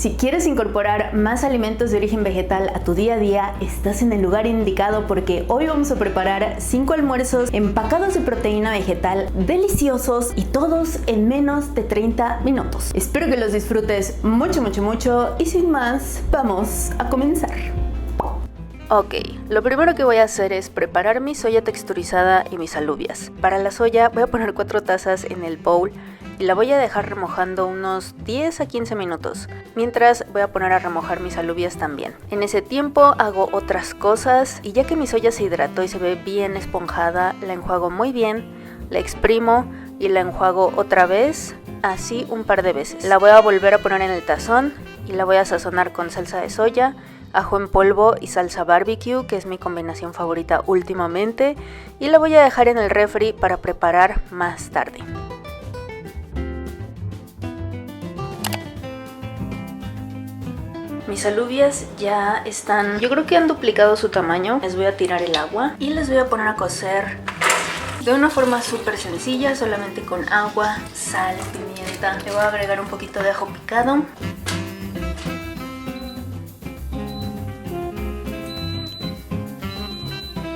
Si quieres incorporar más alimentos de origen vegetal a tu día a día, estás en el lugar indicado porque hoy vamos a preparar 5 almuerzos empacados de proteína vegetal deliciosos y todos en menos de 30 minutos. Espero que los disfrutes mucho y sin más, vamos a comenzar. Ok, lo primero que voy a hacer es preparar mi soya texturizada y mis alubias. Para la soya voy a poner 4 tazas en el bowl y la voy a dejar remojando unos 10 a 15 minutos. Mientras voy a poner a remojar mis alubias también. En ese tiempo hago otras cosas y ya que mi soya se hidrató y se ve bien esponjada, la enjuago muy bien, la exprimo y la enjuago otra vez, así un par de veces. La voy a volver a poner en el tazón y la voy a sazonar con salsa de soya, ajo en polvo y salsa barbecue, que es mi combinación favorita últimamente, y la voy a dejar en el refri para preparar más tarde. Mis alubias ya están, yo creo que han duplicado su tamaño. Les voy a tirar el agua y les voy a poner a cocer de una forma súper sencilla, solamente con agua, sal, pimienta. Le voy a agregar un poquito de ajo picado.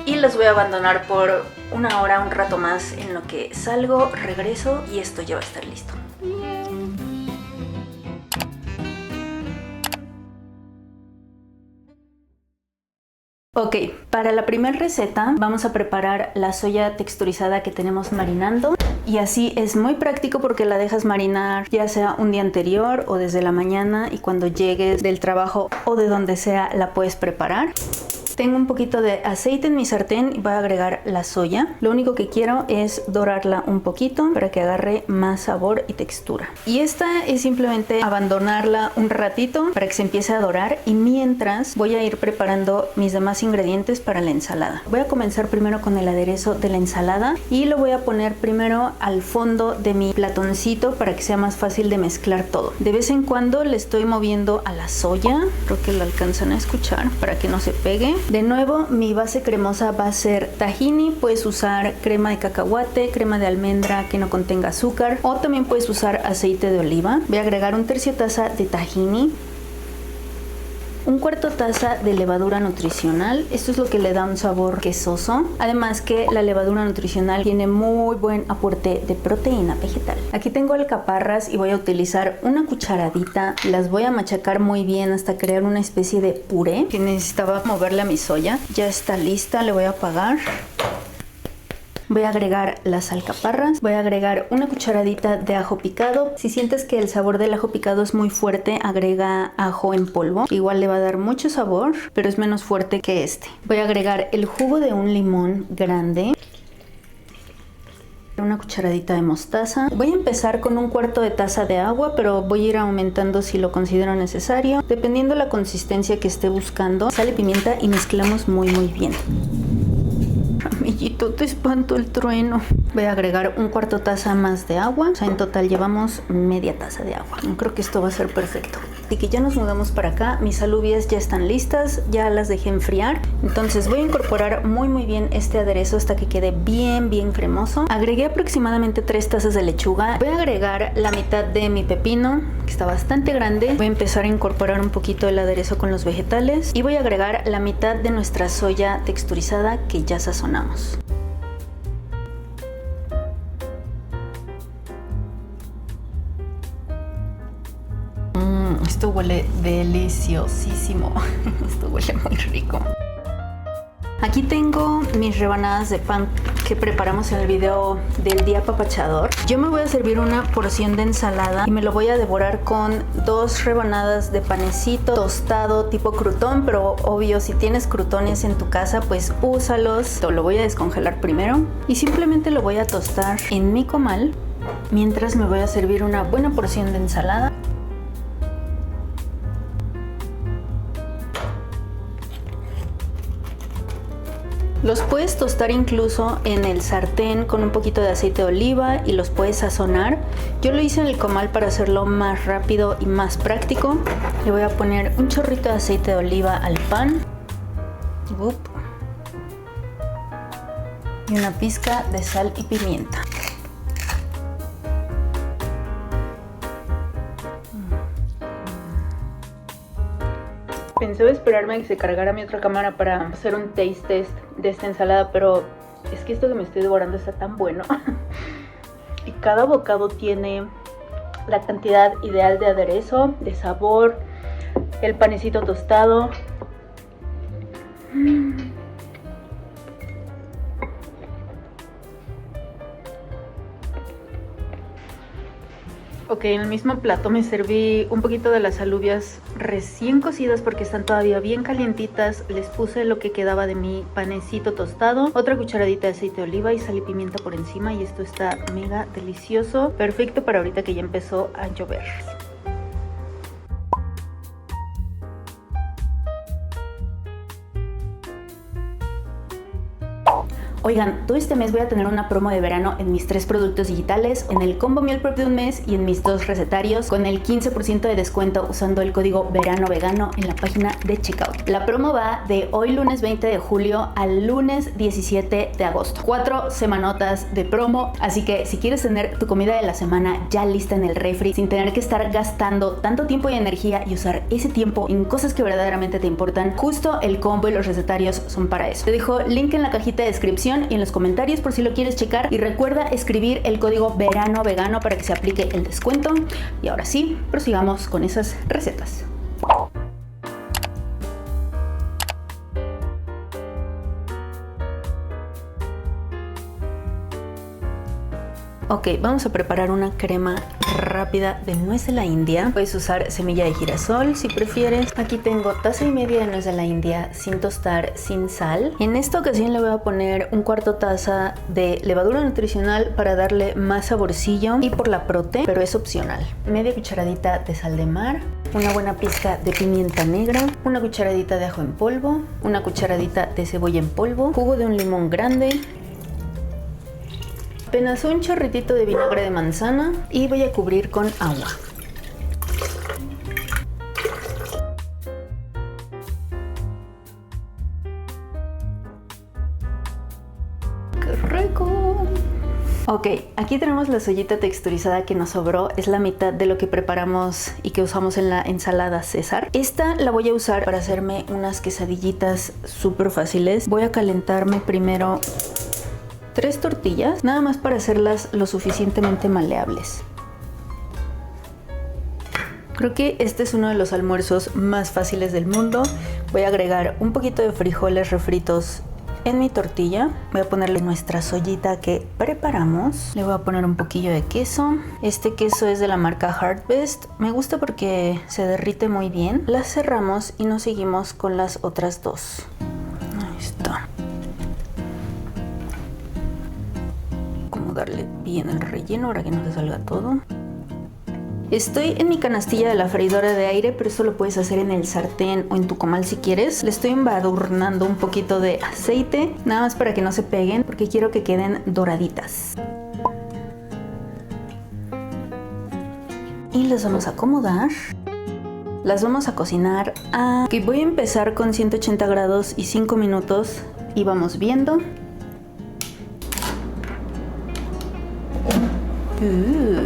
Y los voy a abandonar por una hora, un rato más, en lo que salgo, regreso y esto ya va a estar listo. Ok, para la primera receta vamos a preparar la soya texturizada que tenemos marinando. Y así es muy práctico porque la dejas marinar ya sea un día anterior o desde la mañana, y cuando llegues del trabajo o de donde sea la puedes preparar. Tengo un poquito de aceite en mi sartén y voy a agregar la soya. Lo único que quiero es dorarla un poquito para que agarre más sabor y textura. Y esta es simplemente abandonarla un ratito para que se empiece a dorar, y mientras voy a ir preparando mis demás ingredientes para la ensalada. Voy a comenzar primero con el aderezo de la ensalada y lo voy a poner primero al fondo de mi platoncito para que sea más fácil de mezclar todo. De vez en cuando le estoy moviendo a la soya, creo que lo alcanzan a escuchar, para que no se pegue. De nuevo, mi base cremosa va a ser tahini. Puedes usar crema de cacahuate, crema de almendra que no contenga azúcar, o también puedes usar aceite de oliva. Voy a agregar 1/3 taza de tahini, 1/4 taza de levadura nutricional. Esto es lo que le da un sabor quesoso. Además que la levadura nutricional tiene muy buen aporte de proteína vegetal. Aquí tengo alcaparras y voy a utilizar una cucharadita. Las voy a machacar muy bien hasta crear una especie de puré que necesitaba moverle a mi soya. Ya está lista, le voy a apagar. Voy a agregar las alcaparras, voy a agregar una cucharadita de ajo picado. Si sientes que el sabor del ajo picado es muy fuerte, agrega ajo en polvo. Igual le va a dar mucho sabor, pero es menos fuerte que este. Voy a agregar el jugo de un limón grande, una cucharadita de mostaza. Voy a empezar con 1/4 taza de agua, pero voy a ir aumentando si lo considero necesario, dependiendo la consistencia que esté buscando. Sal y pimienta y mezclamos muy bien. Amiguito, te espanto el trueno. Voy a agregar 1/4 taza más de agua. O sea, en total llevamos media taza de agua. Creo que esto va a ser perfecto. Así que ya nos mudamos para acá. Mis alubias ya están listas, ya las dejé enfriar. Entonces voy a incorporar muy bien este aderezo hasta que quede bien cremoso. Agregué aproximadamente 3 tazas de lechuga. Voy a agregar la mitad de mi pepino, que está bastante grande. Voy a empezar a incorporar un poquito el aderezo con los vegetales. Y voy a agregar la mitad de nuestra soya texturizada que ya sazonamos. Esto huele deliciosísimo. Esto huele muy rico. Aquí tengo mis rebanadas de pan que preparamos en el video del día apapachador. Yo me voy a servir una porción de ensalada y me lo voy a devorar con 2 rebanadas de panecito tostado tipo crutón, pero obvio, si tienes crutones en tu casa, pues úsalos. Lo voy a descongelar primero y simplemente lo voy a tostar en mi comal mientras me voy a servir una buena porción de ensalada. Los puedes tostar incluso en el sartén con un poquito de aceite de oliva y los puedes sazonar. Yo lo hice en el comal para hacerlo más rápido y más práctico. Le voy a poner un chorrito de aceite de oliva al pan. Y una pizca de sal y pimienta. Pensé esperarme a que se cargara mi otra cámara para hacer un taste test de esta ensalada, pero es que esto que me estoy devorando está tan bueno. Y cada bocado tiene la cantidad ideal de aderezo, de sabor, el panecito tostado. Ok, en el mismo plato me serví un poquito de las alubias recién cocidas porque están todavía bien calientitas. Les puse lo que quedaba de mi panecito tostado, otra cucharadita de aceite de oliva y sal y pimienta por encima, y esto está mega delicioso. Perfecto para ahorita que ya empezó a llover. Oigan, todo este mes voy a tener una promo de verano en mis 3 productos digitales, en el combo meal prep de un mes y en mis 2 recetarios, con el 15% de descuento usando el código verano vegano en la página de checkout. La promo va de hoy lunes 20 de julio al lunes 17 de agosto. 4 semanotas de promo, así que si quieres tener tu comida de la semana ya lista en el refri sin tener que estar gastando tanto tiempo y energía y usar ese tiempo en cosas que verdaderamente te importan, justo el combo y los recetarios son para eso. Te dejo link en la cajita de descripción y en los comentarios por si lo quieres checar, y recuerda escribir el código verano vegano para que se aplique el descuento. Y ahora sí, prosigamos con esas recetas. Ok, vamos a preparar una crema rápida de nuez de la India. Puedes usar semilla de girasol si prefieres. Aquí tengo taza y media de nuez de la India sin tostar, sin sal. En esta ocasión le voy a poner un cuarto taza de levadura nutricional para darle más saborcillo y por la prote, pero es opcional. Media cucharadita de sal de mar, una buena pizca de pimienta negra, una cucharadita de ajo en polvo, una cucharadita de cebolla en polvo, jugo de un limón grande, apenas un chorritito de vinagre de manzana y voy a cubrir con agua. ¡Qué rico! Ok, aquí tenemos la soyita texturizada que nos sobró, es la mitad de lo que preparamos y que usamos en la ensalada César. Esta la voy a usar para hacerme unas quesadillitas súper fáciles. Voy a calentarme primero 3 tortillas, nada más para hacerlas lo suficientemente maleables. Creo que este es uno de los almuerzos más fáciles del mundo. Voy a agregar un poquito de frijoles refritos en mi tortilla. Voy a ponerle nuestra soyita que preparamos. Le voy a poner un poquillo de queso. Este queso es de la marca Harvest. Me gusta porque se derrite muy bien. Las cerramos y nos seguimos con las otras dos. Ahí está. Darle bien el relleno para que no se salga todo. Estoy en mi canastilla de la freidora de aire, pero esto lo puedes hacer en el sartén o en tu comal si quieres. Le estoy embadurnando un poquito de aceite, nada más para que no se peguen, porque quiero que queden doraditas. Y las vamos a acomodar. Las vamos a cocinar a... Ok, voy a empezar con 180 grados y 5 minutos y vamos viendo.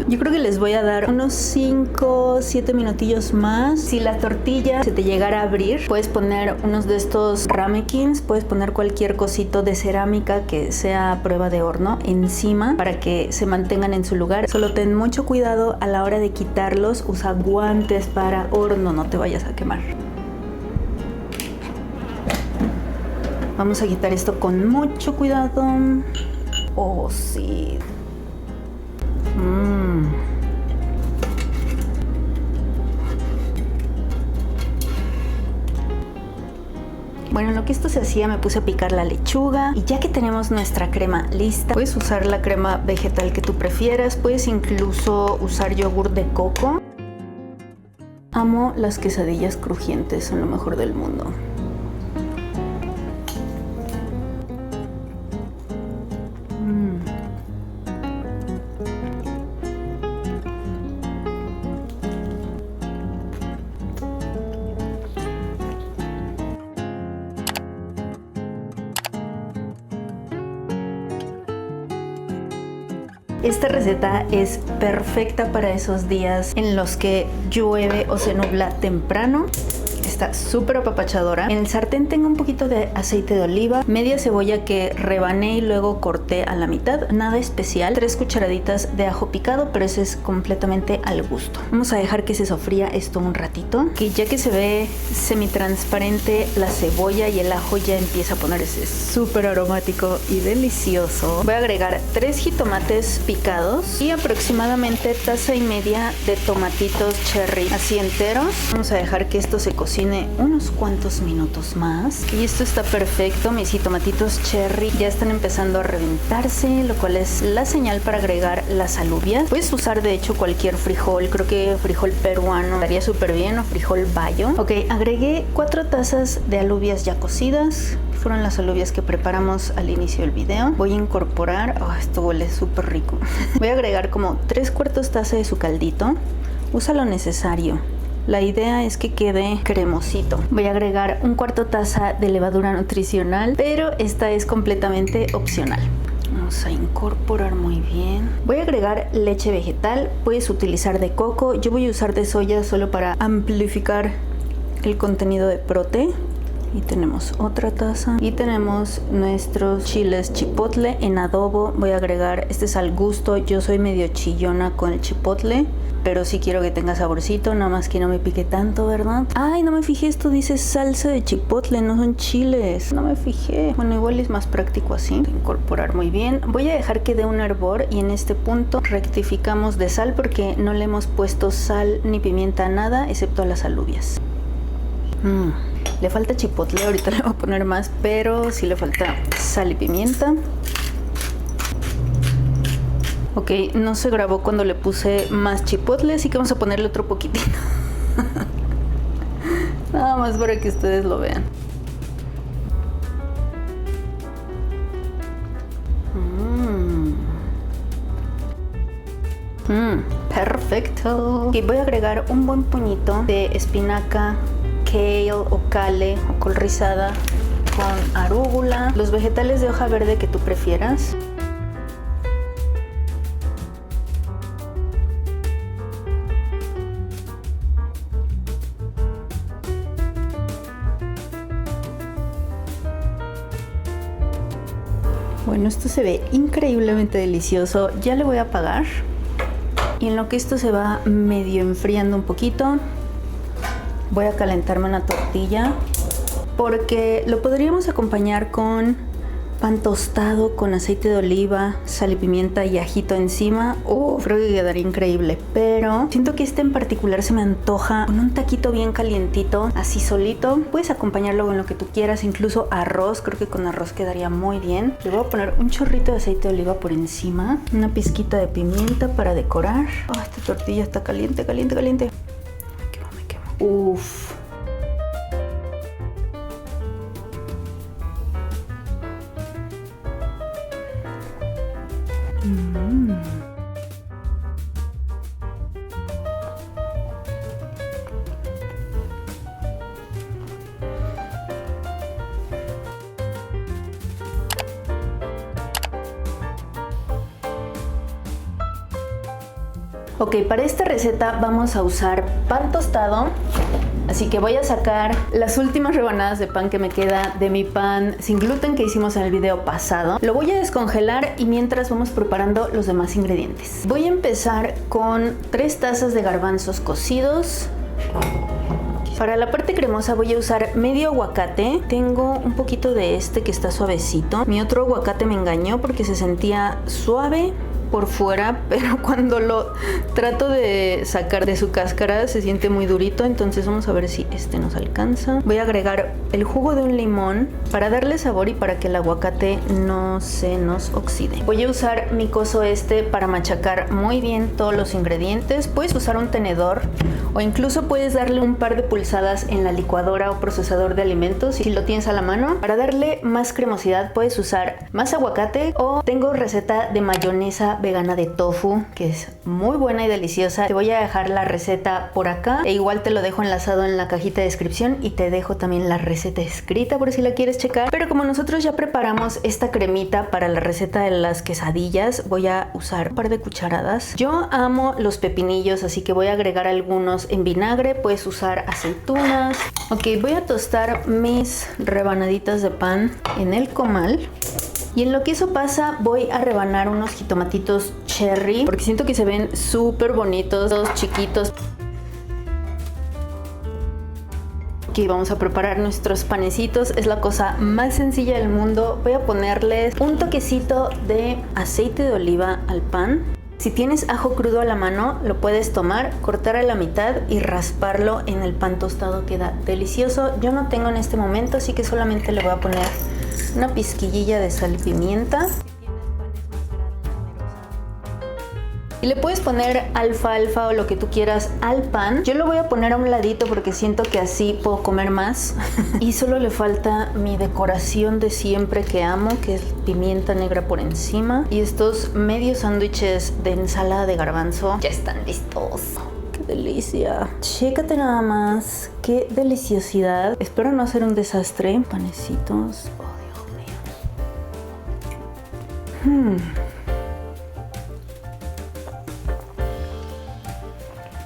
Yo creo que les voy a dar unos 5-7 minutillos más. Si la tortilla se te llegara a abrir, puedes poner unos de estos ramekins, puedes poner cualquier cosito de cerámica que sea a prueba de horno encima para que se mantengan en su lugar. Solo ten mucho cuidado a la hora de quitarlos, usa guantes para horno, no te vayas a quemar. Vamos a quitar esto con mucho cuidado. Oh, sí. Bueno, en lo que esto se hacía me puse a picar la lechuga y ya que tenemos nuestra crema lista, puedes usar la crema vegetal que tú prefieras, puedes incluso usar yogur de coco. Amo las quesadillas crujientes, son lo mejor del mundo. Esta receta es perfecta para esos días en los que llueve o se nubla temprano. está súper apapachadora. En el sartén tengo un poquito de aceite de oliva, media cebolla que rebané y luego corté a la mitad, nada especial, 3 cucharaditas de ajo picado, pero ese es completamente al gusto. Vamos a dejar que se sofría esto un ratito, que ya que se ve semitransparente la cebolla y el ajo ya empieza a ponerse súper aromático y delicioso. Voy a agregar 3 jitomates picados y aproximadamente taza y media de tomatitos cherry así enteros. Vamos a dejar que esto se cocine unos cuantos minutos más y esto está perfecto. Mis jitomatitos cherry ya están empezando a reventarse, lo cual es la señal para agregar las alubias. Puedes usar de hecho cualquier frijol, creo que frijol peruano daría súper bien o frijol bayo. Ok, agregué 4 tazas de alubias ya cocidas. Fueron las alubias que preparamos al inicio del video. Voy a incorporar, esto huele súper rico. Voy a agregar como 3/4 taza de su caldito. Usa lo necesario. La idea es que quede cremosito. Voy a agregar 1/4 taza de levadura nutricional, pero esta es completamente opcional. Vamos a incorporar muy bien. Voy a agregar leche vegetal. Puedes utilizar de coco. Yo voy a usar de soya solo para amplificar el contenido de prote. Y tenemos otra taza. Y tenemos nuestros chiles chipotle en adobo. Voy a agregar, este es al gusto. Yo soy medio chillona con el chipotle, pero sí quiero que tenga saborcito, nada más que no me pique tanto, ¿verdad? Ay, no me fijé, esto dice salsa de chipotle, no son chiles. No me fijé. Bueno, igual es más práctico así. Incorporar muy bien. Voy a dejar que dé un hervor y en este punto rectificamos de sal porque no le hemos puesto sal ni pimienta a nada, excepto a las alubias. Le falta chipotle, ahorita le voy a poner más, pero sí le falta sal y pimienta. Ok, no se grabó cuando le puse más chipotle, así que vamos a ponerle otro poquitito. Nada más para que ustedes lo vean. Perfecto. Ok, voy a agregar un buen puñito de espinaca, kale o kale o col rizada con arúgula, los vegetales de hoja verde que tú prefieras. Bueno, esto se ve increíblemente delicioso. Ya le voy a apagar. Y en lo que esto se va medio enfriando un poquito, voy a calentarme una tortilla porque lo podríamos acompañar con pan tostado con aceite de oliva, sal y pimienta y ajito encima. Creo que quedaría increíble, pero siento que este en particular se me antoja con un taquito bien calientito, así solito. Puedes acompañarlo con lo que tú quieras, incluso arroz. Creo que con arroz quedaría muy bien. Le voy a poner un chorrito de aceite de oliva por encima, una pizquita de pimienta para decorar. Esta tortilla está caliente, caliente, caliente. Me quemo. Ok, para esta receta vamos a usar pan tostado, así que voy a sacar las últimas rebanadas de pan que me queda de mi pan sin gluten que hicimos en el video pasado. Lo voy a descongelar y mientras vamos preparando los demás ingredientes. Voy a empezar con 3 tazas de garbanzos cocidos. Para la parte cremosa voy a usar medio aguacate. Tengo un poquito de este que está suavecito. Mi otro aguacate me engañó porque se sentía suave por fuera, pero cuando lo trato de sacar de su cáscara se siente muy durito, entonces vamos a ver si este nos alcanza. Voy a agregar el jugo de un limón para darle sabor y para que el aguacate no se nos oxide. Voy a usar mi coso para machacar muy bien todos los ingredientes. Puedes usar un tenedor o incluso puedes darle un par de pulsadas en la licuadora o procesador de alimentos si lo tienes a la mano. Para darle más cremosidad puedes usar más aguacate o tengo receta de mayonesa vegana de tofu, que es muy buena y deliciosa. Te voy a dejar la receta por acá e igual te lo dejo enlazado en la cajita de descripción y te dejo también la receta escrita por si la quieres checar. Pero como nosotros ya preparamos esta cremita para la receta de las quesadillas, voy a usar un par de cucharadas. Yo amo los pepinillos, así que voy a agregar algunos en vinagre. Puedes usar aceitunas. Ok, voy a tostar mis rebanaditas de pan en el comal. Y en lo que eso pasa, voy a rebanar unos jitomatitos cherry, porque siento que se ven súper bonitos, todos chiquitos. Aquí vamos a preparar nuestros panecitos. Es la cosa más sencilla del mundo. Voy a ponerles un toquecito de aceite de oliva al pan. Si tienes ajo crudo a la mano, lo puedes tomar, cortar a la mitad y rasparlo en el pan tostado. Queda delicioso. Yo no tengo en este momento, así que solamente le voy a poner una pizquillilla de sal y pimienta. Y le puedes poner alfalfa o lo que tú quieras al pan. Yo lo voy a poner a un ladito porque siento que así puedo comer más. Y solo le falta mi decoración de siempre que amo, que es pimienta negra por encima. Y estos medios sándwiches de ensalada de garbanzo ya están listos. ¡Qué delicia! Chécate nada más. ¡Qué deliciosidad! Espero no hacer un desastre. Panecitos. Oh, Dios mío.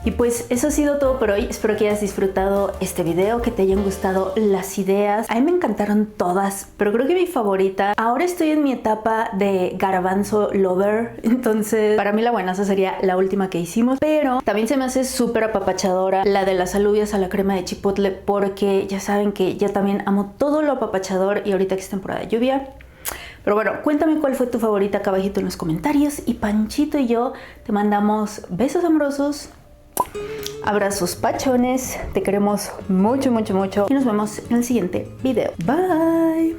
Y pues eso ha sido todo por hoy. Espero que hayas disfrutado este video, que te hayan gustado las ideas. A mí me encantaron todas, pero creo que mi favorita... Ahora estoy en mi etapa de garbanzo lover, entonces para mí la buenaza sería la última que hicimos. Pero también se me hace súper apapachadora la de las alubias a la crema de chipotle, porque ya saben que yo también amo todo lo apapachador y ahorita que es temporada de lluvia. Pero bueno, cuéntame cuál fue tu favorita acá abajito en los comentarios. Y Panchito y yo te mandamos besos amorosos, abrazos pachones, te queremos mucho, mucho, mucho y nos vemos en el siguiente video. Bye.